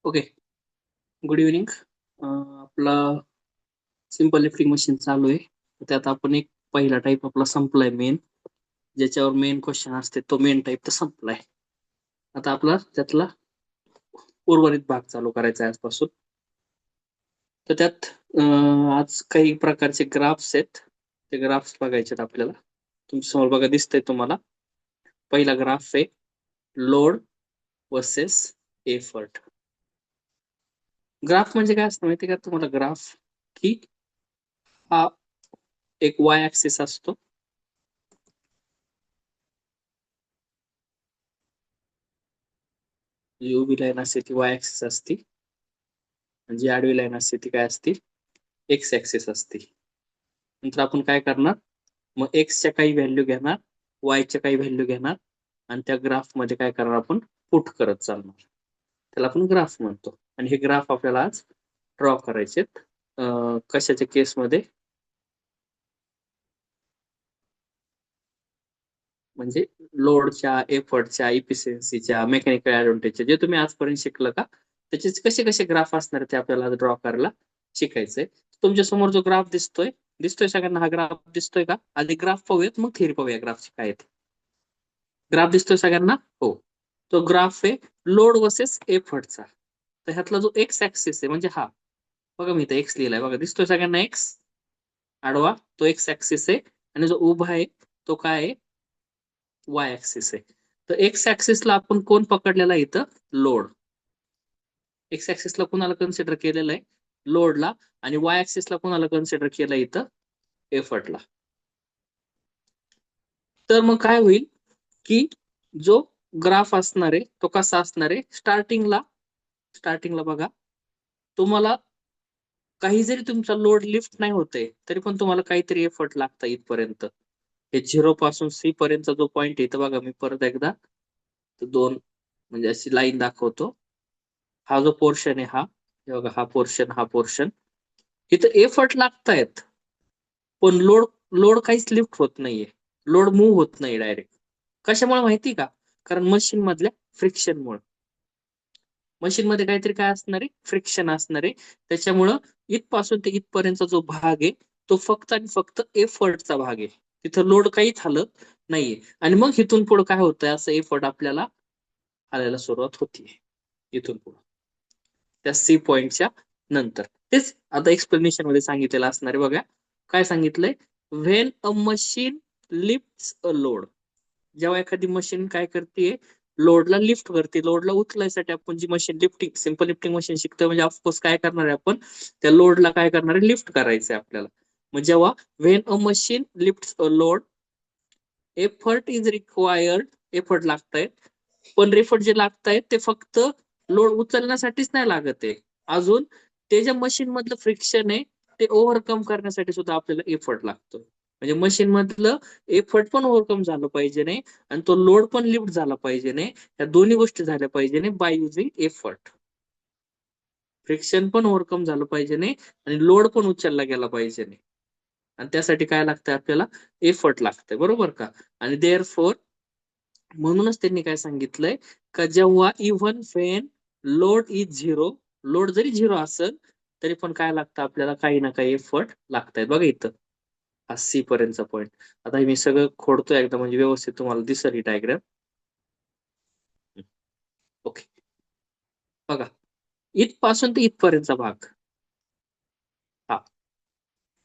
Okay. Good evening. आपला simple lifting machine चालू आहे. त्यात आपण एक पहिला टाईप आपला संपलाय मेन, ज्याच्यावर मेन क्वेश्चन असते तो मेन टाईप तर संपलाय. आता आपला त्यातला उर्वरित भाग चालू करायचा आहे आजपासून. तर त्यात आज काही प्रकारचे ग्राफ्स आहेत, ते ग्राफ्स बघायचे आहेत आपल्याला. तुमच्या समोर बघा दिसतंय तुम्हाला. पहिला ग्राफ आहे लोड वर्सेस एफर्ट. ग्राफ म्हणजे काय असतं माहिती का तुम्हाला? ग्राफ की हा एक वाय ऍक्सिस असतो, जी उभी लाईन असते ती वाय ऍक्सिस असते, आणि जी आडवी लाईन असते ती काय असते? एक्स ऍक्सिस असते. नंतर आपण काय करणार, मग एक्सच्या काही व्हॅल्यू घेणार, वायच्या काही व्हॅल्यू घेणार, आणि त्या ग्राफ मध्ये काय करणार आपण? पुट करत चालणार. त्याला आपण ग्राफ म्हणतो. आणि हे ग्राफ आपल्याला आज ड्रॉ करायचे. कशाच्या केसमध्ये? म्हणजे लोडच्या, एफर्टच्या, इफिशियन्सीच्या, मेकॅनिकल ऍडव्हान्टेजच्या, जे तुम्ही आजपर्यंत शिकलं का, त्याचे कसे कसे ग्राफ असणार ते आपल्याला ड्रॉ करायला शिकायचंय. तुमच्या समोर जो ग्राफ दिसतोय, सगळ्यांना हा ग्राफ दिसतोय का? आधी ग्राफ पाहूयात, मग थिअरी पाहूया ग्राफची काय येते. ग्राफ दिसतोय सगळ्यांना? हो. तो ग्राफ आहे लोड वर्सेस एफर्टचा. तर ह्यातला जो एक्स ऍक्सिस आहे म्हणजे हा, बघा मी इथे एक्स लिहिलाय, बघा दिसतोय सगळ्यांना एक्स आडवा, तो एक्स ऍक्सिस आहे. आणि जो उभा आहे तो काय आहे? वाय ऍक्सिस आहे. तर एक्स ऍक्सिसला आपण कोण पकडलेला आहे इथं? लोड. एक्स ऍक्सिसला कोणाला कन्सिडर केलेलं आहे? लोडला. आणि वाय ऍक्सिसला कोणाला कन्सिडर केलं इथं? एफर्टला. तर मग काय होईल की जो ग्राफ असणार आहे तो कसा असणार आहे? स्टार्टिंगला बघा, तुम्हाला काही जरी तुमचा लोड लिफ्ट नाही होते तरी पण तुम्हाला काहीतरी एफर्ट लागता इथपर्यंत. हे 0 पासून सी पर्यंतचा जो पॉईंट आहे, बघा मी परत एकदा दोन म्हणजे अशी लाईन दाखवतो. हा जो पोर्शन आहे हा, हे बघा हा पोर्शन, हा पोर्शन, इथं एफर्ट लागतायत, पण लोड लोड काहीच लिफ्ट होत नाहीये. लोड मूव्ह होत नाही डायरेक्ट. कशामुळे माहिती का? कारण मशीन मधल्या फ्रिक्शनमुळे. मशीन मध्ये काहीतरी काय असणार आहे? फ्रिक्शन असणार आहे. त्याच्यामुळं इथपासून ते इथपर्यंतचा जो भाग आहे तो फक्त आणि फक्त एफर्टचा भाग आहे. तिथं लोड काहीच हलत नाहीये. आणि मग इथून पुढे काय होतंय? असं एफर्ट आपल्याला आल्याला सुरुवात होतीये इथून पुढे, त्या सी पॉइंटच्या नंतर. तेच आता एक्सप्लेनेशन मध्ये सांगितलेलं असणार आहे. बघा काय सांगितलंय, when a machine lifts a load. जेव्हा एखादी मशीन काय करते? लोडला लिफ्ट करते. लोडला उचलायसाठी आपण जी machine lifting, simple lifting machine शिकतोय म्हणजे ऑफकोर्स काय करणार आहे आपण? त्या लोडला काय करणार आहे? लिफ्ट करायचंय आपल्याला. मग जेव्हा when a machine lifts a load, effort is required. Effort लागतायत, पण एफर्ट जे लागतायत ते फक्त लोड उचलण्यासाठीच नाही लागत आहे. अजून ते ज्या मशीन मधलं फ्रिक्शन आहे ते ओव्हरकम करण्यासाठी सुद्धा आपल्याला एफर्ट लागतो. म्हणजे मशीन मधलं एफर्ट पण ओव्हरकम झालं पाहिजे नाही, आणि तो लोड पण लिफ्ट झाला पाहिजे नाही. या दोन्ही गोष्टी झाल्या पाहिजे नाही बाय युझिंग एफर्ट. फ्रिक्शन पण ओव्हरकम झालं पाहिजे नाही, आणि लोड पण उचलला गेला पाहिजे नाही. आणि त्यासाठी काय लागतंय आपल्याला? एफर्ट लागतंय, बरोबर का? आणि देअर फोर, म्हणूनच त्यांनी काय सांगितलंय का जेव्हा even Wien load is zero, load जरी झिरो असेल तरी पण काय लागतं आपल्याला? काही ना काही एफर्ट लागतायत. बघा इथं हा सी पर्यंतचा पॉईंट. आता मी सगळं खोडतोय एकदा म्हणजे व्यवस्थित तुम्हाला दिसेल ही डायग्राम. ओके. बघा इथपासून ते इथपर्यंतचा भाग, हा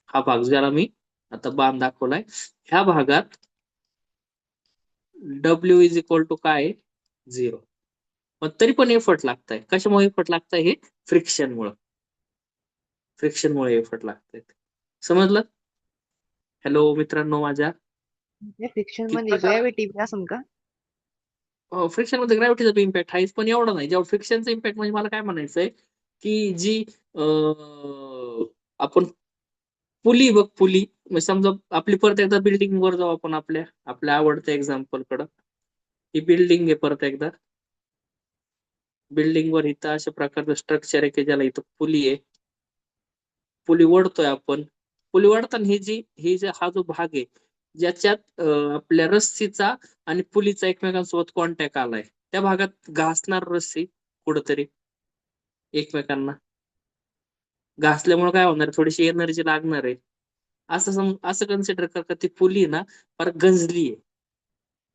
हा भाग ज्याला मी आता बाण दाखवलाय, ह्या भागात डब्ल्यू इज इक्वल टू काय? झिरो. मग तरी पण एफर्ट लागताय. कशामुळे एफर्ट लागताय? हे फ्रिक्शनमुळे एफर्ट लागतायत. समजलं? हॅलो मित्रांनो माझ्या. फ्रिक्शन मध्ये किती ग्रॅव्हिटी असून का? फ्रिक्शन मध्ये ग्रॅव्हिटीचा इम्पॅक्ट आहेच, पण एवढा नाही जेव्हा फ्रिक्शनचा इम्पॅक्ट. म्हणजे मला काय म्हणायचंय की जी आपण पुली बघ, पुली म्हणजे समजा आपली परत एकदा बिल्डिंग वर जाऊ आपण, आपल्या आपल्या आवडत्या एक्झाम्पल कडं. ही बिल्डिंग आहे, परत एकदा बिल्डिंग वर इथं अशा प्रकारचं स्ट्रक्चर आहे की ज्याला इथं पुली आहे. पुली ओढतोय आपण. पुली ओढताना ही जे हा जो भाग आहे ज्याच्यात आपल्या रस्सीचा आणि पुलीचा एकमेकांसोबत कॉन्टॅक्ट आलाय, त्या भागात घासणार रस्सी कुठंतरी. एकमेकांना. घासल्यामुळे काय होणार, थोडीशी एनर्जी लागणार आहे. असं कन्सिडर कर का ती पुली ना फार गंजली आहे.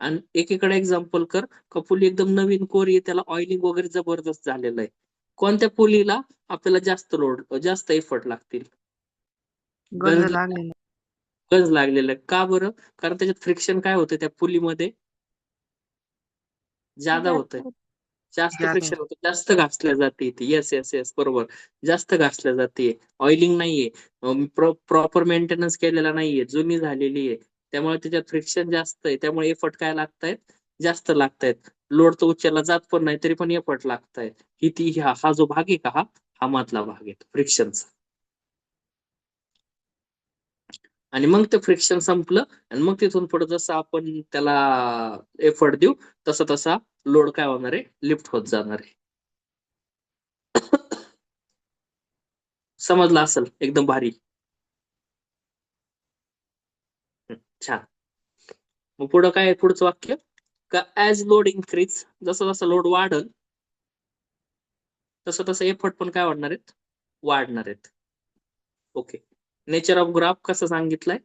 आणि एकीकडे एक्झाम्पल कर का पुली एकदम नवीन कोरी आहे, त्याला ऑइलिंग वगैरे जबरदस्त झालेलं आहे. कोणत्या पुलीला आपल्याला जास्त एफर्ट लागतील? गंज गंज लागलेला. गंज लागलेलं आहे. का बरं? कारण त्याच्यात फ्रिक्शन काय होतं त्या पुलीमध्ये, जादा होतंय. जास्त ज्यादा. फ्रिक्शन होतं, जास्त घासल्या जाते ती. येस येस येस, बरोबर. जास्त घासल्या जाते. ऑइलिंग नाहीये, प्रॉपर मेंटेनन्स केलेला नाहीये, जुनी झालेली आहे. त्यामुळे त्याच्यात फ्रिक्शन जास्त आहे. त्यामुळे एफर्ट काय लागतायत? जास्त लागतायत. लोड तर उचलला जात पण नाही, तरी पण एफर्ट लागतायत. हा जो भाग आहे का, हा मधला भाग आहे फ्रिक्शनचा. आणि मग ते फ्रिक्शन संपलं, आणि मग तिथून पुढे जसं आपण त्याला एफर्ट देऊ, तसा तसा लोड काय होणार आहे? लिफ्ट होत जाणार आहे. समजलं असेल? एकदम भारी. छान. मग पुढं काय आहे? पुढचं वाक्य का ऍज लोड इन्क्रीज, जसं जसं लोड वाढल तसं तसं एफर्ट पण काय वाढणार आहेत? वाढणार आहेत. ओके. नेचर ऑफ ग्राफ कसं सांगितलंय?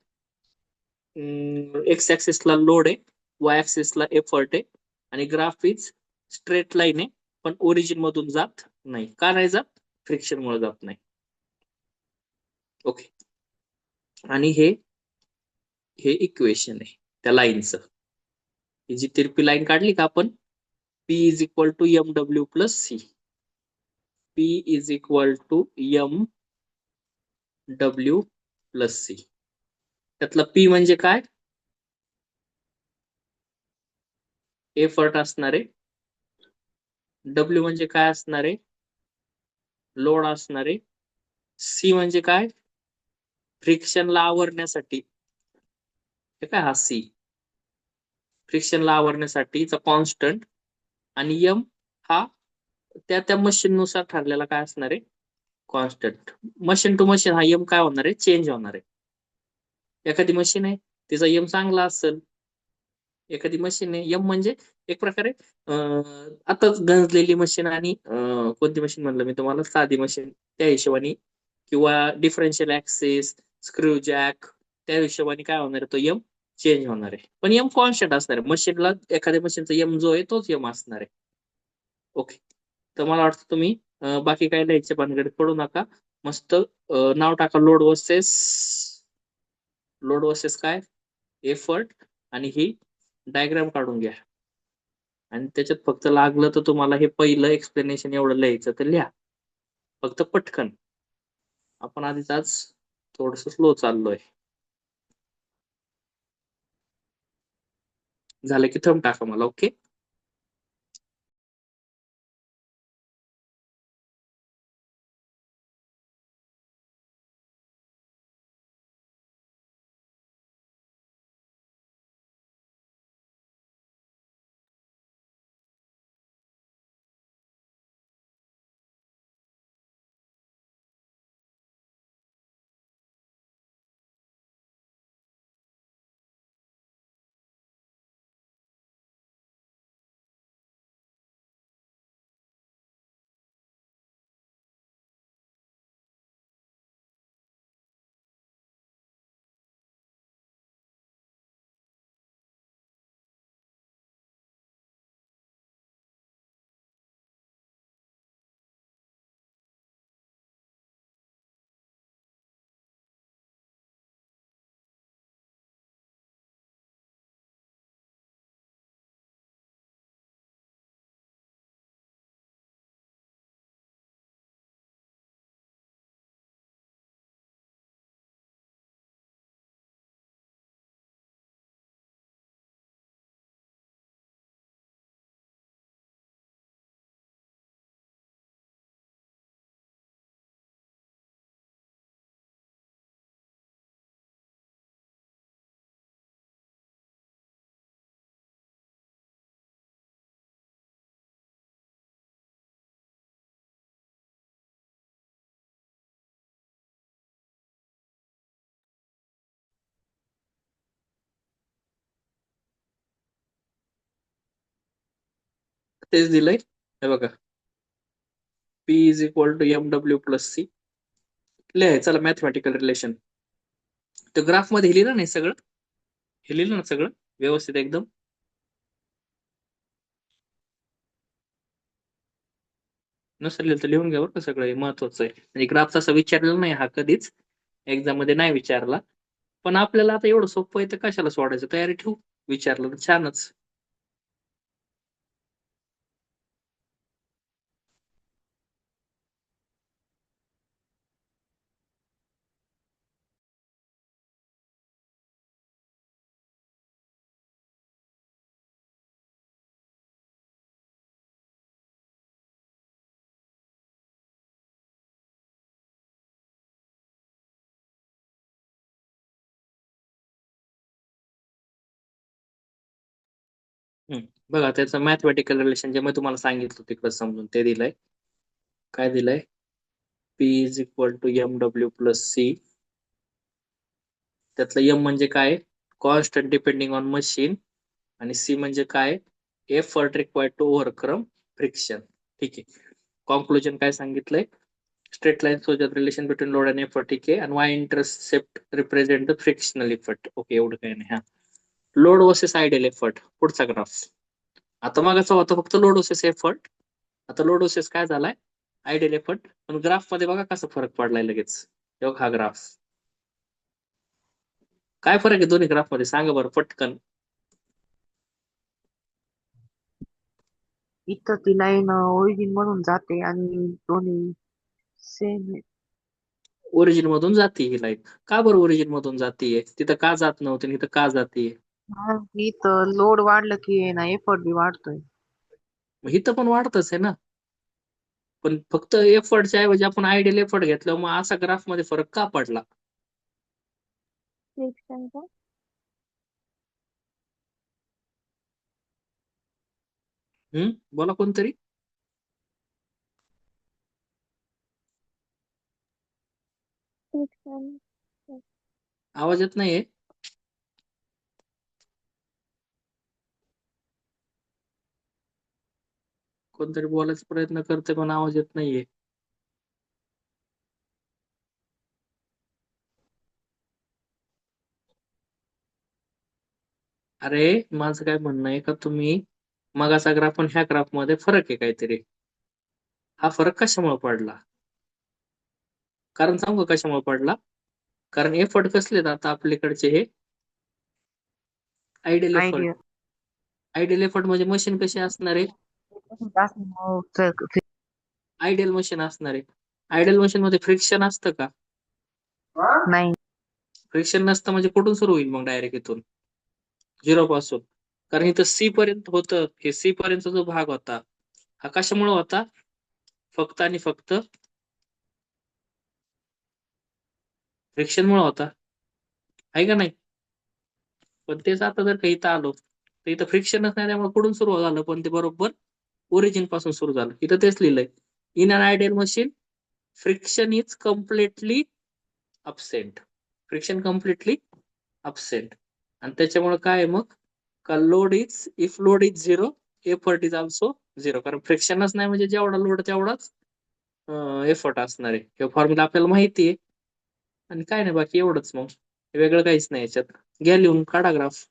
एक्स ऍक्सिसला लोड आहे, वाय ऍक्सिसला एफर्ट आहे, आणि ग्राफ इज स्ट्रेट लाईन आहे, पण ओरिजिन मधून जात नाही. का नाही जात? फ्रिक्शन मुळे जात नाही. ओके. आणि हे हे इक्वेशन आहे त्या लाईनचं. ही जी तिरपी लाईन काढली का आपण, P is equal to M W plus C. P is equal to M W plus C. त्यातला P म्हणजे काय? एफर्ट असणारे. डब्ल्यू म्हणजे काय असणारे? लोड असणारे. सी म्हणजे काय? फ्रिक्शनला आवरण्यासाठी. हे काय, हा सी फ्रिक्शनला आवरण्यासाठीचा कॉन्स्टंट. आणि यम हा त्या त्या मशीन नुसार ठरलेला काय असणार आहे? कॉन्स्टंट. मशीन टू मशीन हा यम काय होणार आहे? चेंज होणार आहे. एखादी मशीन आहे, तिचा यम चांगला असेल. एखादी मशीन आहे, यम म्हणजे एक प्रकारे आताच गंजलेली मशीन, आणि कोणती मशीन म्हणलं मी तुम्हाला? साधी मशीन. त्या हिशोबाने, किंवा डिफरन्शियल ऍक्सिस, स्क्रू जॅक, त्या हिशोबाने काय होणार आहे? तो यम चेंज होणार आहे. पण यम कॉन्स्टंट असणार आहे. मशीनला, एखाद्या मशीनचा यम जो आहे तोच यम असणार आहे. ओके. तर मला वाटतं तुम्ही बाकी काय लिहायच्या भानगडीत पडू नका. मस्त नाव टाका, लोड वर्सेस काय? एफर्ट. आणि ही डायग्राम काढून घ्या. आणि त्याच्यात फक्त लागलं तर तुम्हाला हे पहिलं एक्सप्लेनेशन एवढं लिहायचं तर लिहा, फक्त पटकन. आपण आधीच आज थोडस स्लो चाललोय. झालं की थंब टाका मला. ओके. तेच दिलंय, हे बघा. P is equal to MW plus C. लिहाय चला मॅथमॅटिकल रिलेशन. तर ग्राफ मध्ये हे लिहिलं नाही सगळं, हे लिहिलं ना सगळं व्यवस्थित एकदम. नसेल लिहिलं तर लिहून घ्या बरं का, सगळं हे महत्वाचं आहे. म्हणजे ग्राफ तसा विचारलेला नाही हा कधीच, एक्झाम मध्ये नाही विचारला. पण आपल्याला आता एवढं सोपं आहे तर कशाला सोडायचं, तयारी ठेवू. विचारलं तर छानच. बघा त्याचं मॅथमॅटिकल रिलेशन जे मी तुम्हाला सांगितलं तिकडं समजून ते दिलंय. काय दिलंय? P is equal to MW plus C. त्यातलं M म्हणजे काय? Constant depending on machine. आणि C म्हणजे काय? Effort required to overcome friction. ठीक आहे. कॉन्क्लुजन काय सांगितलंय? Straight line shows the relation between load and effort. ठीक आहे. आणि y intercept represent the frictional effort. Okay, एवढं काय नाही. हा, लोड वर्सेस आयडियल एफर्ट पुढचा ग्राफ. आता मागाचा होता फक्त लोड वर्सेस एफर्ट, आता लोड वर्सेस काय झालाय? Ideal effort. पण ग्राफ मध्ये बघा कसा फरक पडलाय लगेच. हा ग्राफ, काय फरक आहे दोन्ही ग्राफ मध्ये सांगा बरं पटकन. इथं ती लाईन ओरिजिन मधून जाते आणि दोन्ही सेम. ओरिजिन मधून जाते ही लाईन. का बरं ओरिजिन मधून जातीये? तिथं का जात नव्हती आणि इथं का जातीये? इथं लोड वाढलं की ना एफर्ट बी वाढतोय. मग इथं पण वाढतच आहे ना. पण फक्त एफर्टच्या ऐवजी आपण आयडियल एफर्ट घेतलं, मग असा ग्राफ मध्ये फरक का पडला? फ्रिक्शनचा. बोला कोणतरी. फ्रिक्शन. आवाज येत नाहीये. कोणतरी बोलायचा प्रयत्न करते पण आवाज येत नाहीये. अरे माझं काय म्हणणं आहे का, तुम्ही मगाचा ग्राफ आणि ह्या ग्राफ मध्ये फरक आहे काहीतरी. हा फरक कशामुळे पडला? कारण सांगू का कशामुळे पडला? कारण एफर्ट कसले आहेत आता आपल्याकडचे हे? Ideal effort. Idea ideal effort म्हणजे मशीन कशी असणार आहे? आयडियल मशीन असणार आहे. आयडियल मशीन मध्ये फ्रिक्शन असतं का? नाही. फ्रिक्शन नसतं म्हणजे कुठून सुरू होईल मग डायरेक्ट इथून? झिरो पासून. कारण इथं C पर्यंत होतं, हे C पर्यंतचा जो भाग होता हा कशामुळे होता? फक्त आणि फक्त फ्रिक्शन मुळे होता, आहे का नाही? पण तेच आता जर का इथं आलो तर इथं फ्रिक्शनच नाही, त्यामुळे कुठून सुरू झालं? पण ते बरोबर ओरिजिन पासून सुरू झालं. इथं तेच लिहिलंय, in an ideal machine friction is completely absent. Friction completely absent. आणि त्याच्यामुळे काय आहे मग? का load is, if load is zero, effort is also zero. कारण फ्रिक्शनच नाही म्हणजे जेवढा लोड तेवढाच एफर्ट असणार आहे. हे फॉर्म्युला आपल्याला माहिती आहे. आणि काय नाही बाकी एवढंच मग, वेगळं काहीच नाही याच्यात. घ्या लिहून, काढा ग्राफ.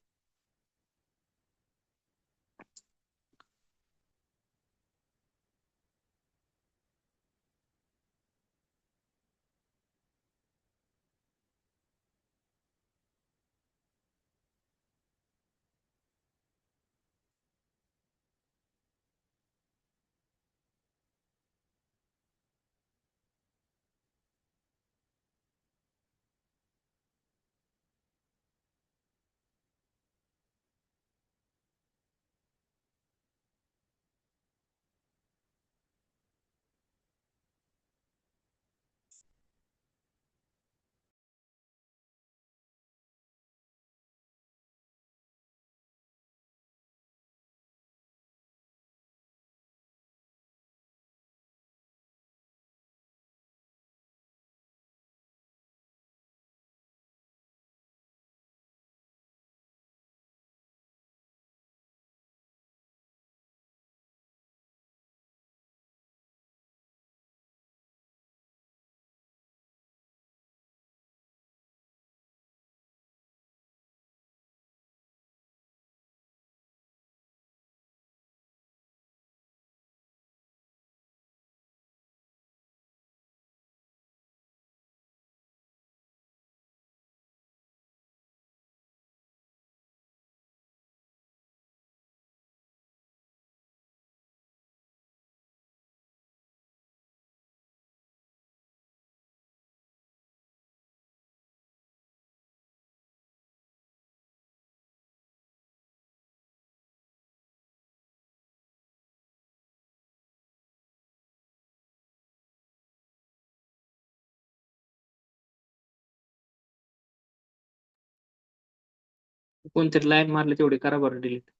कोणतरी लाईन मारली तेवढी करा बरं डिलीट.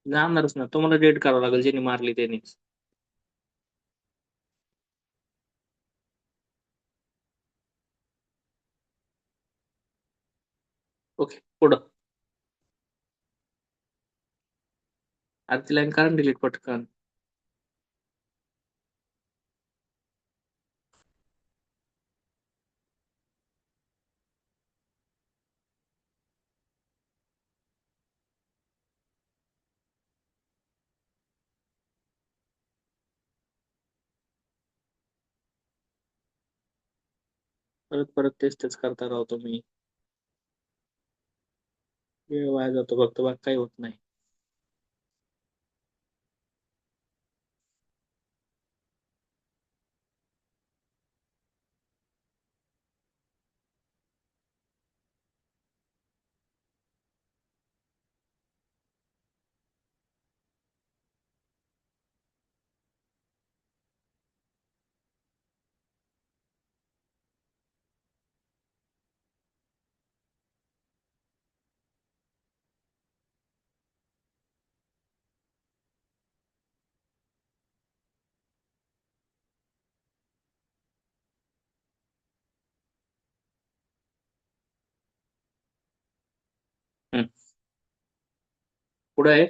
जाणारच ना, तुम्हाला डिलीट करावं लागेल ज्यांनी मारली त्यांनी. ओके, पुढं. आता ती लाईन करा डिलीट पटकन. परत परत तेच तेच करता राहतो मी. वेळ वाया जातो फक्त, बाकी काही होत नाही. हम्म. पुढे आहे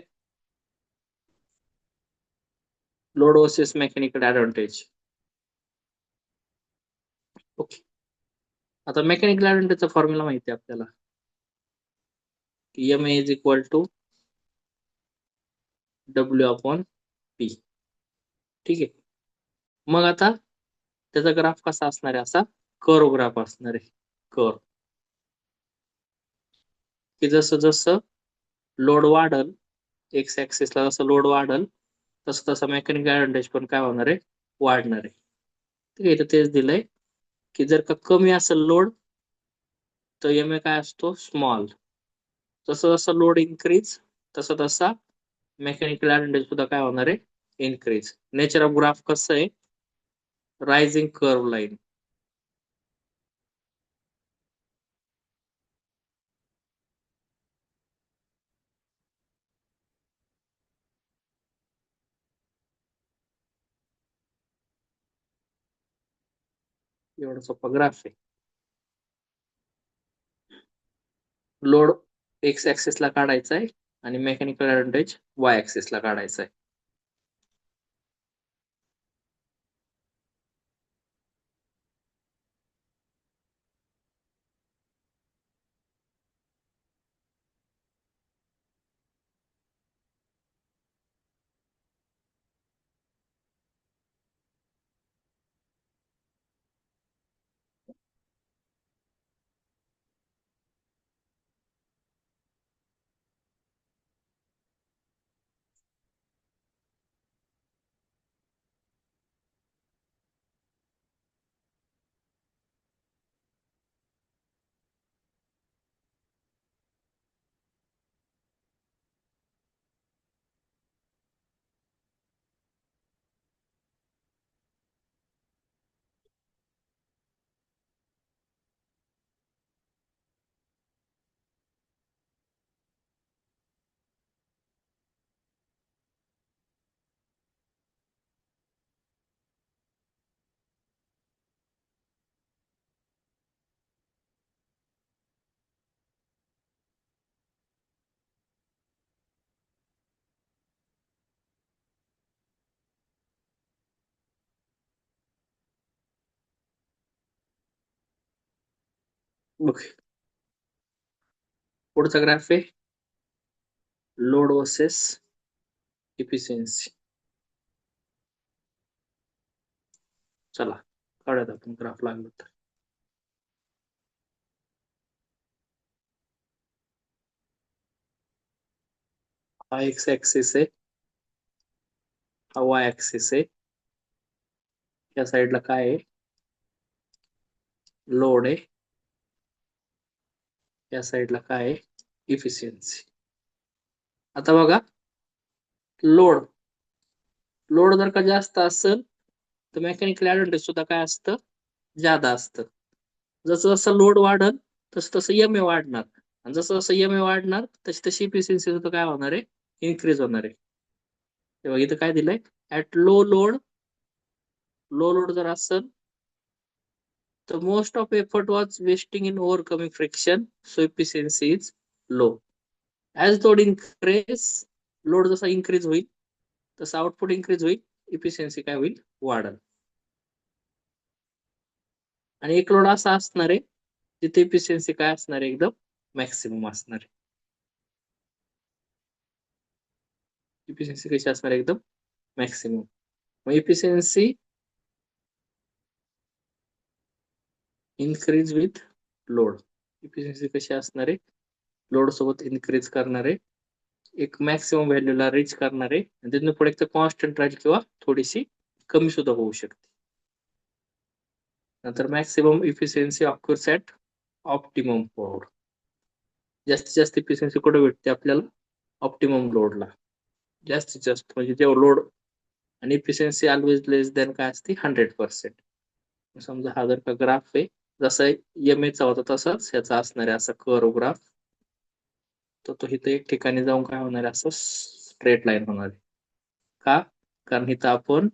load versus mechanical advantage. Okay, आता मेकॅनिकल ऍडव्हान्टेजचा फॉर्म्युला माहिती आहे आपल्याला, की M is equal to W upon P. ठीक आहे. मग आता त्याचा ग्राफ कसा असणार आहे, असा कर्व ग्राफ असणार आहे. कर्व की जसं जसं लोड वाढल, एक्स ऍक्सिसला जसं लोड वाढल तसं तसं मेकॅनिकल ऍडव्हान्टेज पण काय होणार आहे, वाढणार आहे. ठीक आहे, इथं तेच दिलंय की जर का कमी असेल लोड तर एम ए काय असतो, स्मॉल. जसं जसं लोड इन्क्रीज तसं तसा मेकॅनिकल ऍडव्हान्टेज सुद्धा काय होणार आहे, इन्क्रीज. नेचर ऑफ ग्राफ कसं आहे, रायझिंग कर्व लाईन. एवढा सोपा ग्राफ आहे. लोड एक्स ऍक्सिस ला काढायचा आहे आणि मेकॅनिकल ऍडव्हान्टेज वाय ऍक्सिस ला काढायचा आहे. बघ, पुढचा ग्राफ आहे लोड वर्सेस इफिशियन्सी. चला काढूयात आपण ग्राफ लागलो तर. हा एक्स ऍक्सिस आहे, हा वाय ऍक्सिस आहे. या साईडला काय आहे, लोड आहे. या साईडला काय आहे, इफिशियन्सी. आता बघा, लोड लोड जर का जास्त असेल तर मेकॅनिकल ऍडव्हान्टेज सुद्धा काय असतं, जादा असतं. जसं जसं लोड वाढल तसं तसं एम ए वाढणार, आणि जसं जसं एम ए वाढणार तशी तशी इफिशियन्सी सुद्धा काय होणार आहे, इन्क्रीज होणार आहे. तेव्हा इथं काय दिलंय, ऍट लो लोड जर असेल तर most of effort was wasting in overcoming friction, so efficiency is low. As load जसा इन्क्रीज होईल तसं आउटपुट इन्क्रीज होईल, इफिशियन्सी काय होईल, वाढेल. आणि एक लोड असा असणार आहे जिथे इफिशियन्सी काय असणार आहे, एकदम मॅक्सिमम असणार आहे. इफिशियन्सी कशी असणार आहे, एकदम मॅक्सिमम. मग efficiency increase with load. Efficiency कशी असणार आहे, लोड सोबत इन्क्रीज करणार आहे, एक मॅक्सिमम व्हॅल्यूला रीच करणार आहे, आणि तिथून पुढे एक कॉन्स्टंट राहील किंवा थोडीशी कमी सुद्धा होऊ शकते. नंतर maximum efficiency occurs at optimum load. जास्तीत जास्त इफिशियन्सी कुठे भेटते आपल्याला, ऑप्टिमम लोडला. जास्तीत जास्त म्हणजे जेव्हा लोड आणि इफिशियन्सी ऑलवेज लेस दॅन काय असते, 100%. समजा हा जर का ग्राफ आहे, जसा एम एचा होता तसाच ह्याचा असणार आहे, असा कर्व ग्राफ. तर तो इथं एक ठिकाणी जाऊन काय होणार आहे, असं स्ट्रेट लाईन होणार आहे. का, कारण इथं आपण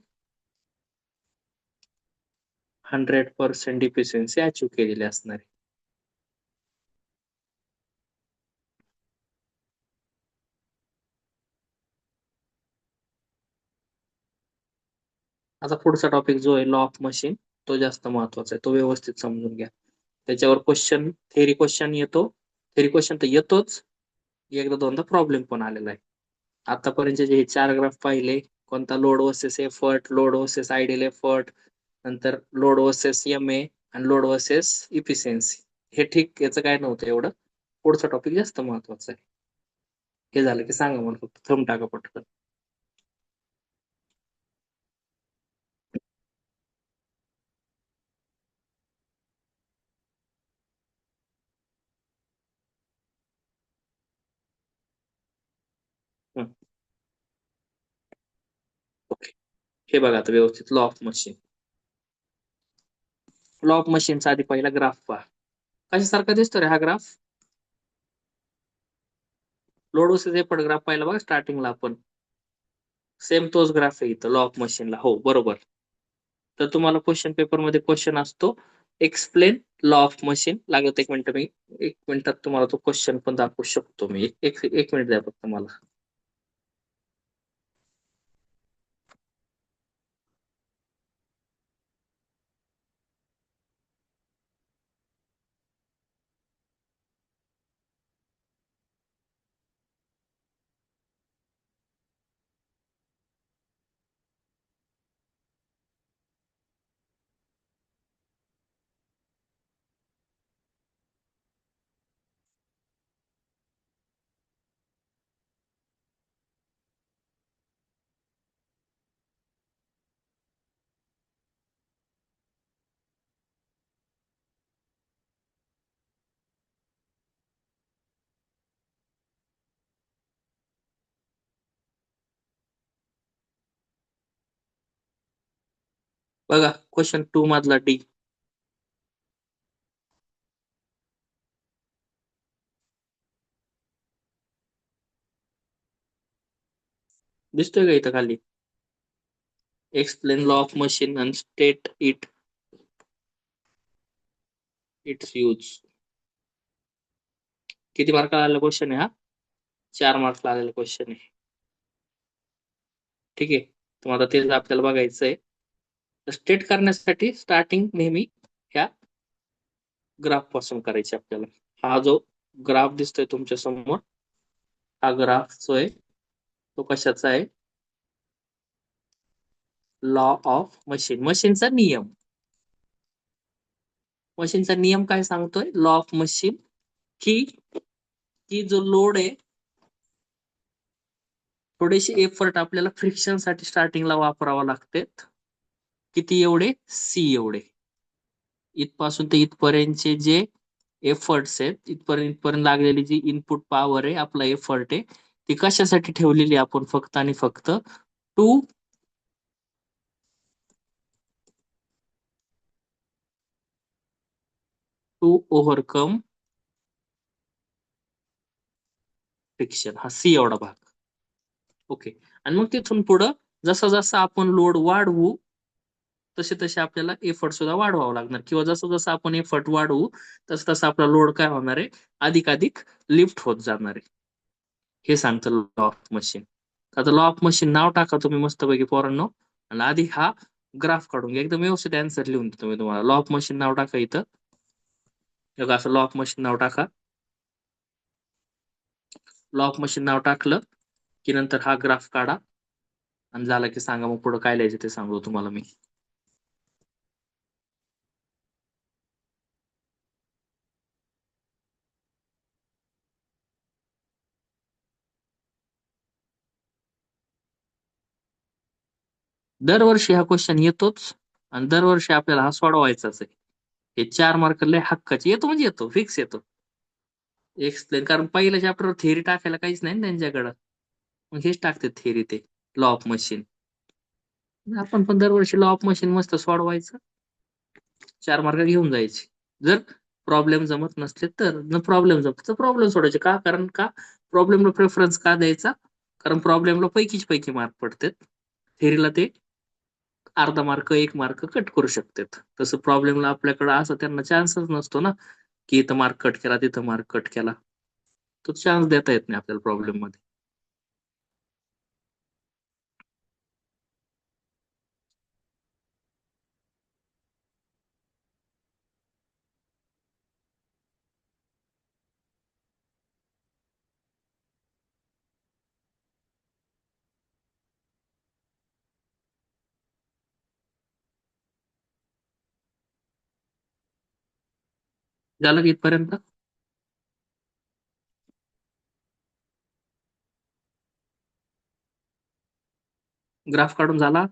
100% इफिशियन्सी अचीव केलेली असणार आहे. आता पुढचा टॉपिक जो आहे, लॉ ऑफ मशीन, तो जास्त महत्वाचा आहे, तो व्यवस्थित समजून घ्या. त्याच्यावर क्वेश्चन, थेरी क्वेश्चन येतो, थेरी क्वेश्चन तर येतोच, एकदा दोनदा प्रॉब्लेम पण आलेला आहे. आतापर्यंत जे हे 4 ग्राफ पाहिले, कोणता load versus effort, load versus ideal effort, नंतर लोड वर्सेस एम ए, आणि लोड वर्सेस इफिशियन्सी, हे ठीक, याचं काय नव्हतं एवढं. पुढचा टॉपिक जास्त महत्वाचा आहे. हे झालं की सांगा मला, फक्त थंब टाका पटकन. ओके, हे बघा आता व्यवस्थित, law of machine. Law of मशीनचा आधी पहिला ग्राफ पहा. कशासारखा दिसतो रे हा graph, load versus effort graph पाहिला बघा स्टार्टिंगला आपण, सेम तोच ग्राफ आहे इथं लॉ ऑफ मशीनला, हो बरोबर. तर तुम्हाला क्वेश्चन पेपर मध्ये क्वेश्चन असतो, एक्सप्लेन लॉ ऑफ मशीन. लागत एक मिनिट, मी 1 मिनिटात तुम्हाला तो क्वेश्चन पण दाखवू शकतो. मी एक मिनिट द्या फक्त मला. बघा क्वेश्चन 2 मधला डी, दिसतोय का इथं खाली, explain law of machine and state it's use. किती मार्क आलेला क्वेश्चन आहे हा, 4 मार्क आलेला क्वेश्चन आहे. ठीक आहे, तर आता तेच आपल्याला बघायचंय. स्टेट करण्यासाठी स्टार्टिंग नेहमी ह्या ग्राफ पासून करायची आपल्याला. हा जो ग्राफ दिसतोय तुमच्या समोर, हा ग्राफ जो आहे तो कशाचा आहे, लॉ ऑफ मशीन, मशीनचा नियम. मशीनचा नियम काय सांगतोय, लॉ ऑफ मशीन, की की जो लोड आहे, थोडेसे एफर्ट आपल्याला फ्रिक्शन साठी स्टार्टिंगला वापरावा लागते. किती एवढे, सी एवढे, इथपासून ते इथपर्यंतचे जे एफर्ट्स आहेत, इथपर्यंत लागलेली जी इनपुट पॉवर आहे, आपला एफर्ट आहे, ती कशासाठी ठेवलेली आपण, फक्त आणि फक्त टू टू ओव्हरकम फ्रिक्शन, हा सी एवढा भाग. ओके. आणि मग तिथून पुढं जसा जसा आपण लोड वाढवू तसे तसे आपल्याला एफर्ट सुद्धा वाढवावा लागणार, किंवा जसं जसं आपण एफर्ट वाढवू तसं तसं आपला लोड काय होणार आहे, अधिकाधिक लिफ्ट होत जाणार आहे. हे सांगतं लॉ ऑफ मशीन. आता लॉ ऑफ मशीन नाव टाका तुम्ही मस्तपैकी पोरांनो, आणि आधी हा ग्राफ काढून घ्या. एकदम व्यवस्थित आन्सर लिहून देतो मी तुम्हाला. लॉ ऑफ मशीन नाव टाका इथं. बघा, असं लॉ ऑफ मशीन नाव टाका. लॉ ऑफ मशीन नाव टाकलं की नंतर हा ग्राफ काढा, आणि झालं की सांगा मग पुढे काय लिहायचं ते सांगतो तुम्हाला मी. दरवर्षी हा क्वेश्चन येतोच, आणि दरवर्षी आपल्याला हा सोडवायचाच आहे. हे 4 मार्क लय हक्काचे येतो, म्हणजे येतो, फिक्स येतो. एक्सप्लेन, कारण पहिल्या चॅप्टरवर थेअरी टाकायला काहीच नाही ना त्यांच्याकडं, मग हेच टाकते थेअरी ते लॉ ऑफ मशीन. आपण पण दरवर्षी लॉ ऑफ मशीन मस्त सोडवायचं, 4 मार्क घेऊन जायचे. जर प्रॉब्लेम जमत नसले तर, न प्रॉब्लेम जमत तर प्रॉब्लेम सोडायचे. का? कारण का प्रॉब्लेमला प्रेफरन्स का द्यायचा? कारण प्रॉब्लेमला पैकीच पैकी मार्क पडतात, थेअरीला ते अर्धा मार्क 1 मार्क कट करू शकतात. तसं प्रॉब्लेमला आपल्याकडे असं त्यांना चान्सच नसतो ना, की इथं मार्क कट केला तिथं मार्क कट केला. तो चान्स देता येत नाही आपल्याला प्रॉब्लेम मध्ये. झालं की इथपर्यंत? ग्राफ काढून झाला?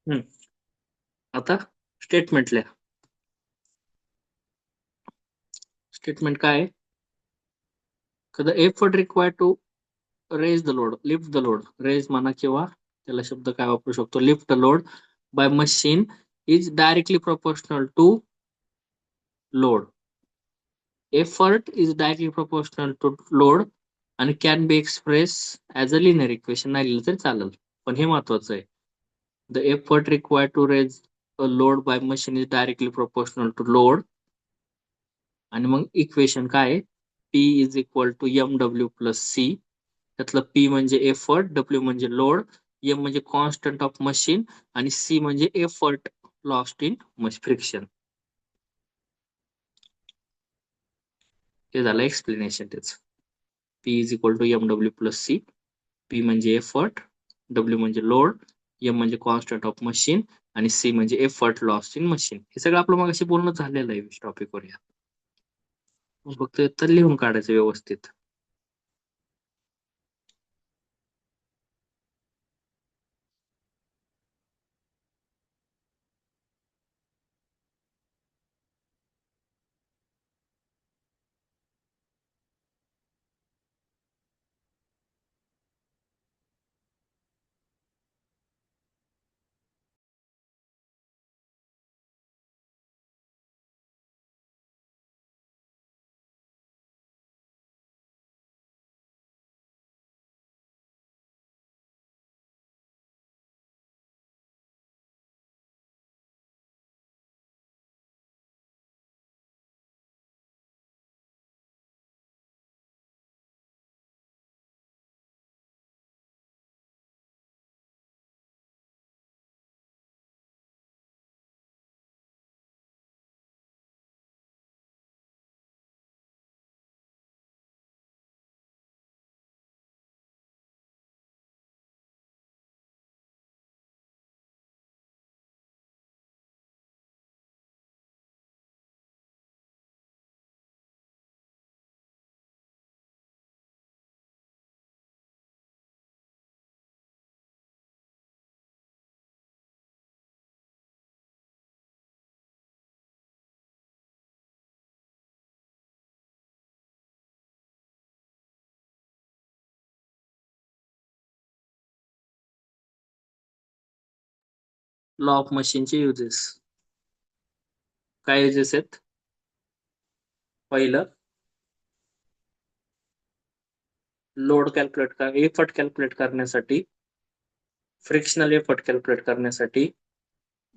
हम्म. आता स्टेटमेंट लिहा. स्टेटमेंट काय आहे? The effort required to raise the load, lift the load, raise म्हणा किंवा त्याला शब्द काय वापरू शकतो, lift the load by machine is directly proportional to load. Effort is directly proportional to load आणि can be express as a linear equation. नाही लिहिलं तरी चालेल, पण हे महत्वाचं आहे. The effort required to raise a load by machine is directly proportional to load. आणि मग इक्वेशन काय आहे? P is equal to M W plus C. त्यातलं पी म्हणजे एफर्ट, डब्ल्यू म्हणजे लोड, एम म्हणजे कॉन्स्टंट ऑफ मशीन, आणि C म्हणजे एफर्ट लॉस्ट इन फ्रिक्शन. हे झालं एक्सप्लेनेशन त्याचं. P is equal to M W plus C. P म्हणजे एफर्ट, डब्ल्यू म्हणजे लोड, एम म्हणजे कॉन्स्टंट ऑफ मशीन, आणि सी म्हणजे एफर्ट लॉस्ट इन मशीन. हे सगळं आपलं मगाशी बोलणं झालेलं आहे टॉपिकवर. या फक्त तर लिहून काढायचं व्यवस्थित. लॉ ऑफ मशीनचे युजेस काय युजेस आहेत? पहिलं, लोड कॅल्क्युलेट कर एफर्ट कॅल्क्युलेट करण्यासाठी, फ्रिक्शनल एफर्ट कॅल्क्युलेट करण्यासाठी,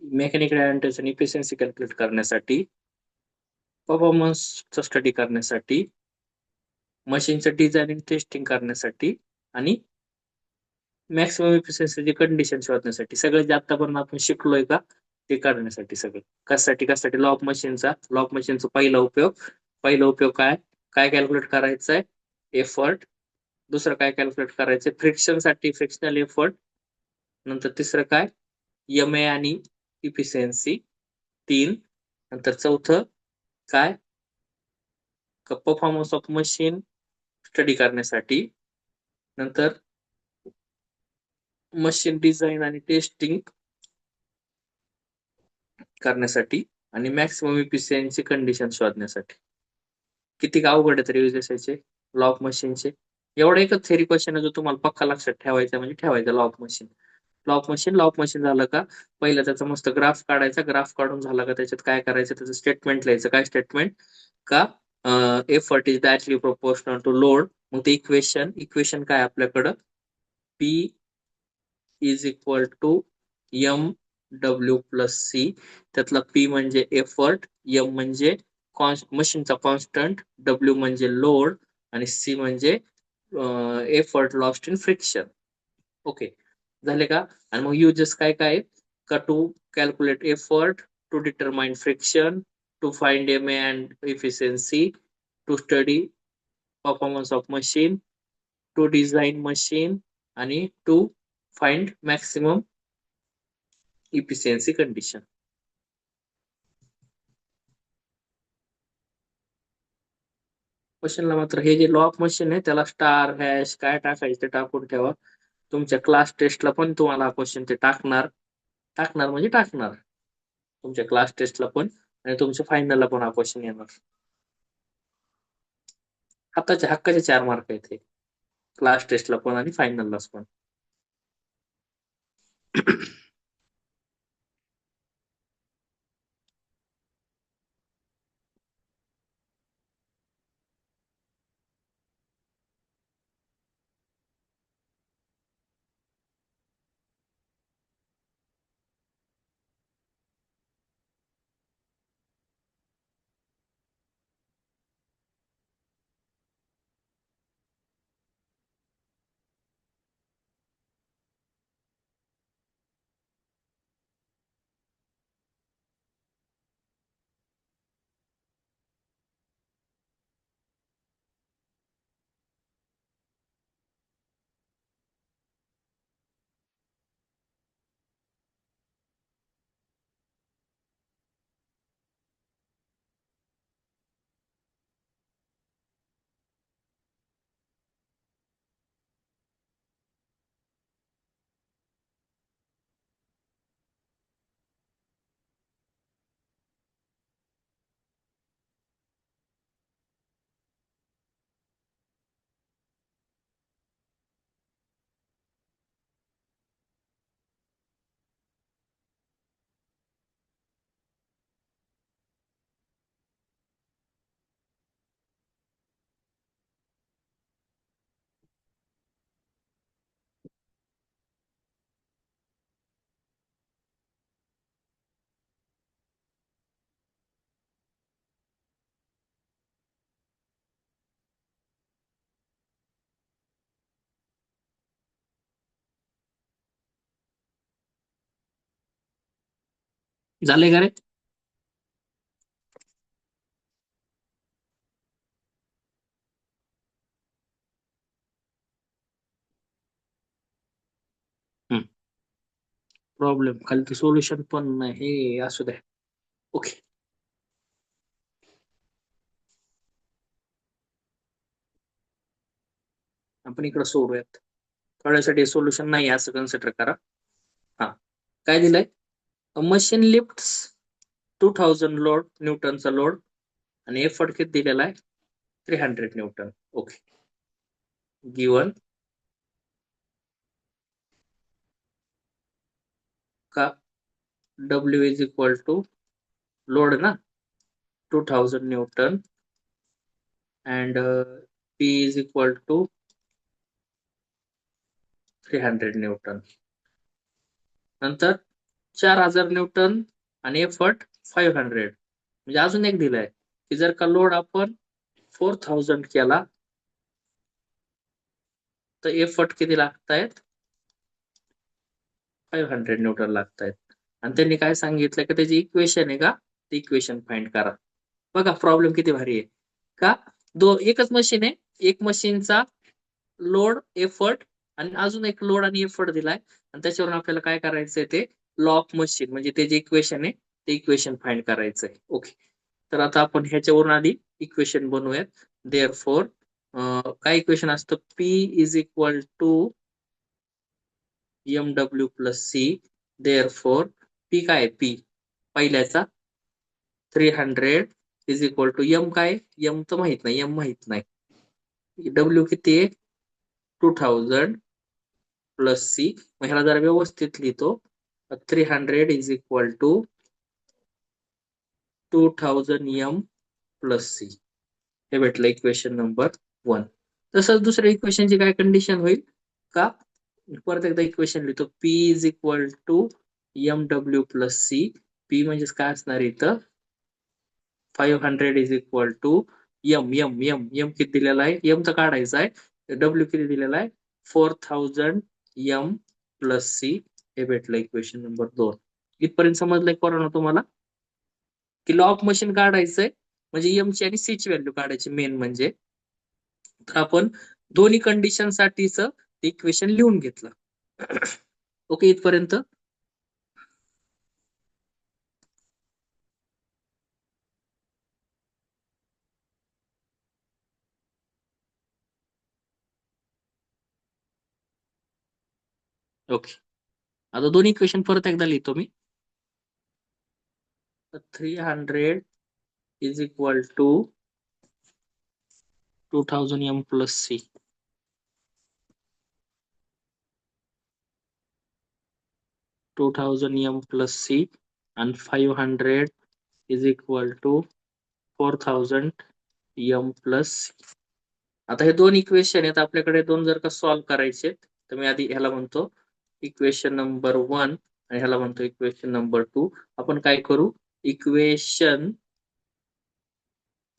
मेकॅनिकल ऍडव्हान्टेज आणि इफिशियन्सी कॅल्क्युलेट करण्यासाठी, परफॉर्मन्सचा स्टडी करण्यासाठी, मशीनचं डिझायनिंग टेस्टिंग करण्यासाठी आणि मॅक्सिमम इफिशियन्सीची कंडिशन शोधण्यासाठी. सगळं जे आतापर्यंत आपण शिकलोय का ते करण्यासाठी सगळं. कशासाठी लॉ ऑफ मशीनचा पहिला उपयोग काय काय कॅल्क्युलेट करायचं आहे? एफर्ट. दुसरं काय कॅल्क्युलेट करायचं? फ्रिक्शन साठी फ्रिक्शनल एफर्ट. नंतर तिसरं काय? एम ए आणि इफिशियन्सी. 3. नंतर चौथं काय? परफॉर्मन्स ऑफ मशीन स्टडी करण्यासाठी. नंतर मशीन डिझाईन आणि टेस्टिंग करण्यासाठी आणि मॅक्सिमम इफिशियन्सी कंडिशन शोधण्यासाठी. किती अवघड आहे तरी युजेस याचे लॉ ऑफ मशीनचे. एवढा एकच थेरी क्वेश्चन आहे जो तुम्हाला पक्का लक्षात ठेवायचा म्हणजे ठेवायचा लॉ ऑफ मशीन झालं का पहिलं त्याचा मस्त ग्राफ काढायचा. ग्राफ काढून झाला का त्याच्यात काय करायचं? त्याचं स्टेटमेंट लिहायचं. काय स्टेटमेंट? का effort is directly proportional to load. मग ते इक्वेशन काय आपल्याकडं? P is equal to M W plus C. त्यातला पी म्हणजे एफर्ट, एम म्हणजे मशीनचा कॉन्स्टंट, डब्ल्यू म्हणजे लोड आणि सी म्हणजे effort lost in friction. Okay, झाले का? आणि मग युजेस काय काय का? To calculate effort, to determine friction, to find M A and efficiency, to study performance of machine, to design machine आणि to find maximum efficiency condition. मशीनला मात्र हे जे लॉ ऑफ मशीन आहे त्याला स्टार हॅश काय टाकायचं ते टाकून ठेवा. तुमच्या क्लास टेस्टला पण तुम्हाला हा क्वेश्चन ते टाकणार म्हणजे टाकणार तुमच्या क्लास टेस्टला पण आणि तुमच्या फायनलला पण हा क्वेश्चन येणार. हक्काचे 4 मार्क आहेत हे क्लास टेस्टला पण आणि फायनललाच पण. झाले का रे? प्रॉब्लेम खाली सोल्युशन पण नाही हे असू द्या. ओके, आपण इकडे सोडूयात. थोड्यासाठी सोल्युशन नाही असं कन्सिडर करा. हा, काय दिलंय? मशीन लिफ्ट 2000 लोड न्यूटनचा लोड आणि एफर्ट किती दिलेला आहे? 300 न्यूटन. ओके, गिवन का W is equal to load ना 2000 newton and P is equal to 300 newton. नंतर 4000 न्यूटन आणि एफर्ट 500. म्हणजे अजून एक दिलाय की जर का लोड आपण 4000 केला तर एफर्ट किती लागतायत 500 न्यूटन लागतायत. आणि त्यांनी काय सांगितलं की त्याची इक्वेशन आहे का ती इक्वेशन फाइंड करा. बघा प्रॉब्लेम किती भारी आहे का एकच मशीन आहे एक मशीनचा लोड एफर्ट आणि अजून एक लोड आणि एफर्ट दिलाय आणि त्याच्यावरून आपल्याला काय करायचंय ते लॉ ऑफ मशीन म्हणजे ते जे इक्वेशन आहे ते इक्वेशन फाइंड करायचंय. ओके तर आता आपण ह्याच्यावरून आधी इक्वेशन बनवूयात. देअर फोर काय इक्वेशन असतं P is equal to MW plus C. Therefore P काय P पहिल्याचा 300 इज इक्वल टू M काय M तर माहित नाही M माहित नाही. W किती आहे 2000 प्लस सी. मग ह्याला जरा व्यवस्थित लिहितो 300 is equal to 2000 M plus C. हे भेटलं इक्वेशन नंबर 1. तसंच दुसऱ्या इक्वेशनची काय कंडिशन होईल का परत एकदा इक्वेशन लिहितो P is equal to MW plus C. P म्हणजेच काय असणार इथं 500 इज इक्वल टू M किती दिलेला आहे M तर काढायचा आहे W किती दिलेला आहे 4000 M प्लस सी. हे भेटलं इक्वेशन नंबर 2. इथपर्यंत समजलंय कोरोना तुम्हाला की लॉ ऑफ मशीन काढायचंय म्हणजे एम ची आणि सी ची व्हॅल्यू काढायची मेन म्हणजे. तर आपण दोन्ही कंडिशन साठीच इक्वेशन लिहून घेतलं. ओके इथपर्यंत ओके. आता दोन्ही इक्वेशन परत एकदा लिहितो मी 300 is equal to 2000 M plus C. 2000 M plus C आणि 500 is equal to 4000 M plus C. आता हे दोन इक्वेशन आहेत आपल्याकडे दोन जर का सॉल्व्ह करायचे तर मी आधी ह्याला म्हणतो इक्वेशन नंबर 1 आणि ह्याला म्हणतो इक्वेशन नंबर 2. आपण काय करू इक्वेशन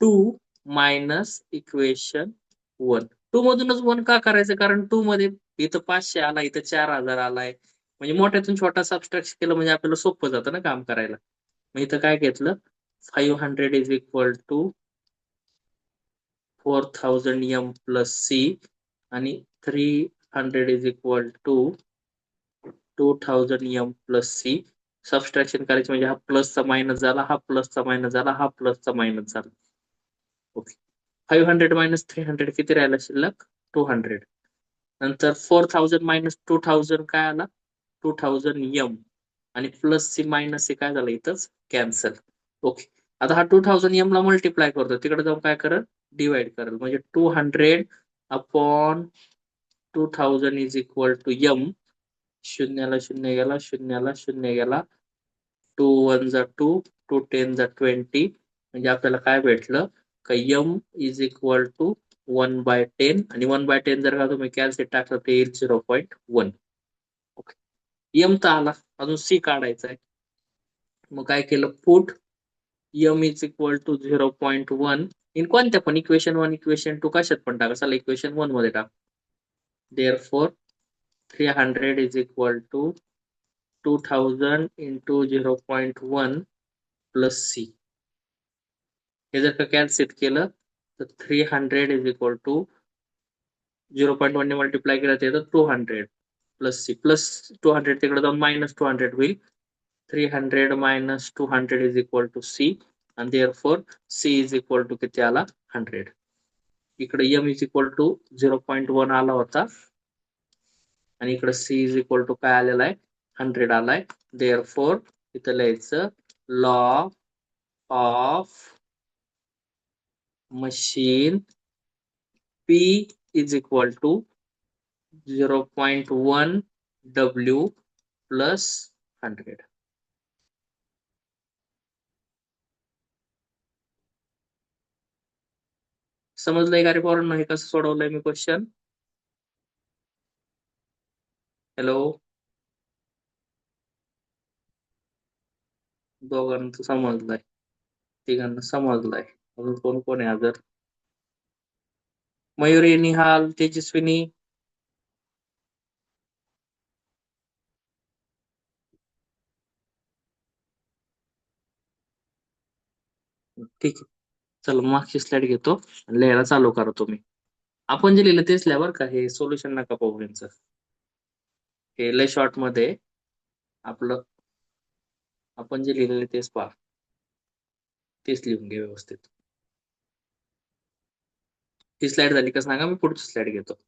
2 मायनस इक्वेशन 1. 2 मधूनच 1 का करायचं कारण 2 मध्ये इथं 500 आला इथं 4000 आलाय म्हणजे मोठ्यातून छोटा सबस्ट्रॅक्ट केलं म्हणजे आपल्याला सोपं जातं ना काम करायला. मग इथं काय घेतलं 500 is equal to 4000 M plus C आणि 300 is equal to 2000 M plus C. Subtraction करायचं म्हणजे हा प्लसचा मायनस झाला हा प्लसचा मायनस झाला हा प्लसचा मायनस झाला. ओके 500 मायनस 300 किती राहिला शिल्लक 200. नंतर 4000 मायनस 2000 काय आला 2000 M आणि प्लस सी मायनस सी काय झालं इथंच कॅन्सल. ओके आता हा 2000 M ला मल्टिप्लाय करतो तिकडे जाऊन काय करल डिवाइड करल म्हणजे 200 upon 2000 is equal to M. शून्याला शून्य गेला शून्याला शून्य गेला 2 1 जा 2 2 10 जा 20 म्हणजे आपल्याला काय भेटलं का M इज इक्वल टू 1/10 आणि 1/10 जर का तुम्ही कॅल्सिट टाकलं तर येईल 0.1. ओके M तर आला अजून C काढायचा आहे. मग काय केलं put M is equal to 0.1 in कोणत्या पण इक्वेशन 1 इक्वेशन 2 कशात पण टाका चला इक्वेशन 1 मध्ये टाक. Therefore 300 is equal to 2000 into 0.1 plus C. हे जर का कॅल्सिट केलं तर 300 इज इक्वल टू 0.1 ने मल्टिप्लाय केलं तर येतं 200 प्लस सी प्लस 200 तिकडे जाऊन मायनस 200 होईल 300 minus 200 is equal to C आणि therefore C is equal to किती आला 100. इकडे एम इज इक्वल टू 0.1 आला होता आणि इकडे सी इज इक्वल टू काय आलेला आहे 100 आलाय. देअरफॉर इथं लिहायचं law of machine P is equal to 0.1 W plus 100. समजलंय का रे पोरांनो हे कसं सोडवलंय मी क्वेश्चन? हॅलो, दोघांना समजलाय, तिघांना समजलाय. अजून कोण कोण आहे अजर? मयुरी, निहाल, तेजस्विनी. ठीक आहे. चला मागची स्लाइड घेतो आणि लिहायला चालू करा तुम्ही. आपण जे लिहिलं तेच लिहा बरं का, हे सोल्युशन नका पाहू यांचं. हे लय शॉर्ट मध्ये आहे. आपलं आपण जे लिहिलेलं तेच पहा, तेच लिहून घे व्यवस्थित. ही स्लाइड झाली का सांगा, मी पुढची स्लाइड घेतो.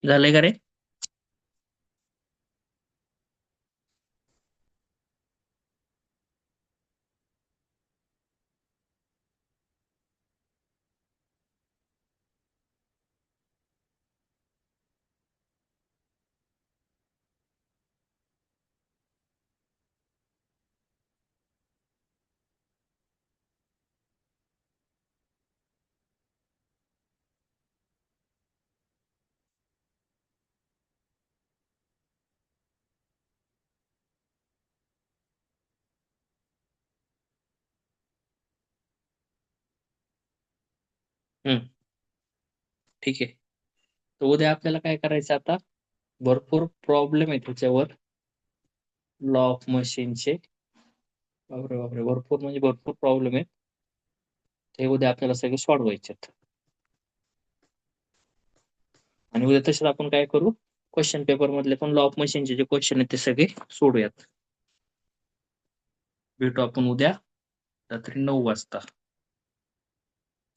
झालंय का रे? हम्म, ठीक आहे. तर उद्या आपल्याला काय करायचं आता, भरपूर प्रॉब्लेम आहे त्याच्यावर, लॉ ऑफ मशीनचे. बापरे बापरे, भरपूर म्हणजे भरपूर प्रॉब्लेम आहे. ते उद्या आपल्याला सगळे सोडवायचे आहेत. आणि उद्या तसंच आपण काय करू, क्वेश्चन पेपर मधले पण लॉ ऑफ मशीनचे जे क्वेश्चन आहेत ते सगळे सोडूयात. भेटू आपण उद्या रात्री 9 वाजता.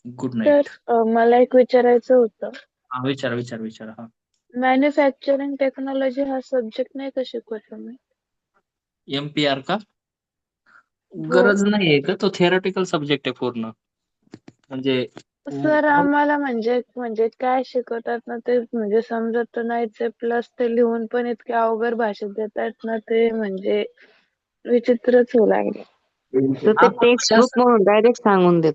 गुड तर नाईट. मला एक विचारायचं होतं. हा, विचारा विचारा विचारा. हा, मॅन्युफॅक्चरिंग टेक्नॉलॉजी हा सब्जेक्ट नाही का शिकवत तुम्ही? MPR का? हो. गरज नाहीये का, तो थेरॉटिकल सब्जेक्ट आहे पूर्ण. म्हणजे सर आम्हाला म्हणजे म्हणजे काय शिकवतात ना ते म्हणजे समजत तर नाहीच आहे, प्लस ते लिहून पण इतके अवघड भाषेत देतात ना ते म्हणजे विचित्रच होऊ लागले. तर ते आपण टेक्स्ट बुक जास्त- म्हणून डायरेक्ट सांगून देत.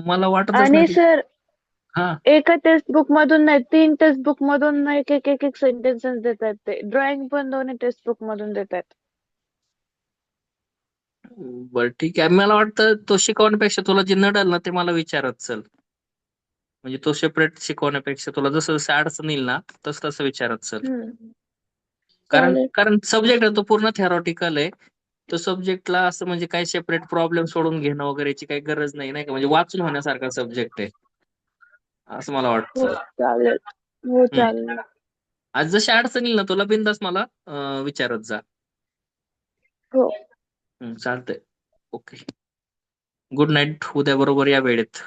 मला वाटतच आणि नाही. सर हा, एका टेक्स्ट बुक मधून नाही 3 टेक्स्ट बुक मधून एक एक एक एक सेंटेन्सेस देतात. ते ड्रॉइंग पण 2 टेक्स्ट बुक मधून देतात. बरं ठीक आहे. मला वाटतं तो शिकवण्यापेक्षा तुला जे नडेल ना ते मला विचारत चल. म्हणजे तो सेपरेट शिकवण्यापेक्षा तुला जसं जसं अडचण येईल ना तसं तसं विचारत चल. कारण चालेल. कारण सब्जेक्ट आहे तो पूर्ण थेरॉटिकल आहे. तो सब्जेक्टला असं म्हणजे काही सेपरेट प्रॉब्लेम सोडून घेणं वगैरेची काही गरज नाही, नाही का, म्हणजे वाचून होण्यासारखा सब्जेक्ट आहे असं मला हो वाटतं. चालेल. हो हम्म. चालेल. आज जशी अडचण येईल ना तुला बिंदास मला विचारत जा. हो. चालतंय. ओके. Good night. उद्या बरोबर या वेळेत.